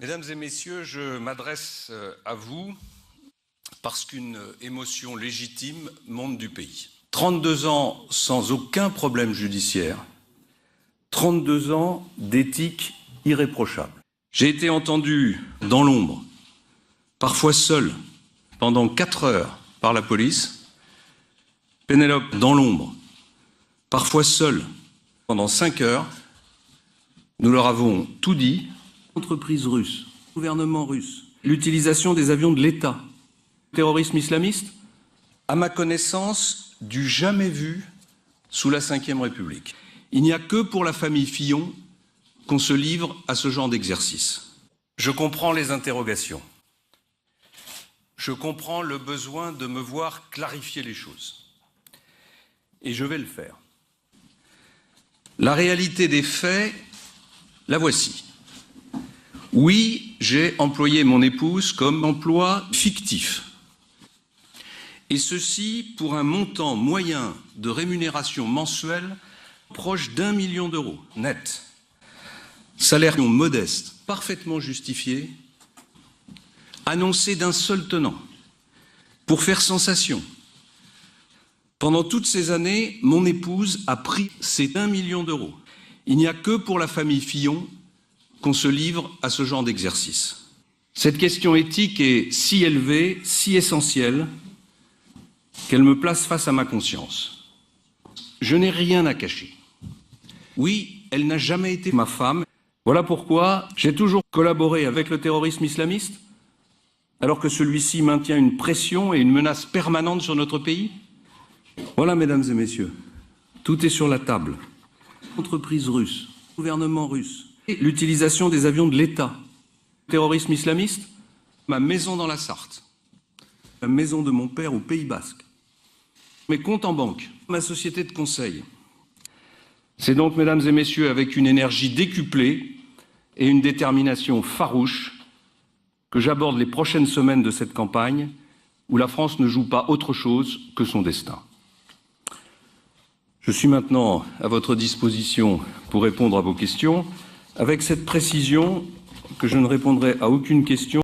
Mesdames et messieurs, je m'adresse à vous parce qu'une émotion légitime monte du pays. 32 ans sans aucun problème judiciaire, 32 ans d'éthique irréprochable. J'ai été entendu dans l'ombre, parfois seul, pendant 4 heures par la police. Pénélope dans l'ombre, parfois seule, pendant 5 heures. Nous leur avons tout dit. Entreprise russe, gouvernement russe, l'utilisation des avions de l'État, terrorisme islamiste, à ma connaissance, du jamais vu sous la Ve République. Il n'y a que pour la famille Fillon qu'on se livre à ce genre d'exercice. Je comprends les interrogations. Je comprends le besoin de me voir clarifier les choses. Et je vais le faire. La réalité des faits, la voici. Oui, j'ai employé mon épouse comme emploi fictif. Et ceci pour un montant moyen de rémunération mensuelle proche d'1 million d'euros net. Salaire modeste, parfaitement justifié, annoncé d'un seul tenant, pour faire sensation. Pendant toutes ces années, mon épouse a pris ces 1 million d'euros. Il n'y a que pour la famille Fillon qu'on se livre à ce genre d'exercice. Cette question éthique est si élevée, si essentielle, qu'elle me place face à ma conscience. Je n'ai rien à cacher. Oui, elle n'a jamais été ma femme. Voilà pourquoi j'ai toujours collaboré avec le terrorisme islamiste, alors que celui-ci maintient une pression et une menace permanente sur notre pays. Voilà, mesdames et messieurs, tout est sur la table. Entreprise russe, gouvernement russe, l'utilisation des avions de l'État, terrorisme islamiste, ma maison dans la Sarthe, la maison de mon père au Pays Basque, mes comptes en banque, ma société de conseil. C'est donc, mesdames et messieurs, avec une énergie décuplée et une détermination farouche que j'aborde les prochaines semaines de cette campagne où la France ne joue pas autre chose que son destin. Je suis maintenant à votre disposition pour répondre à vos questions, avec cette précision que je ne répondrai à aucune question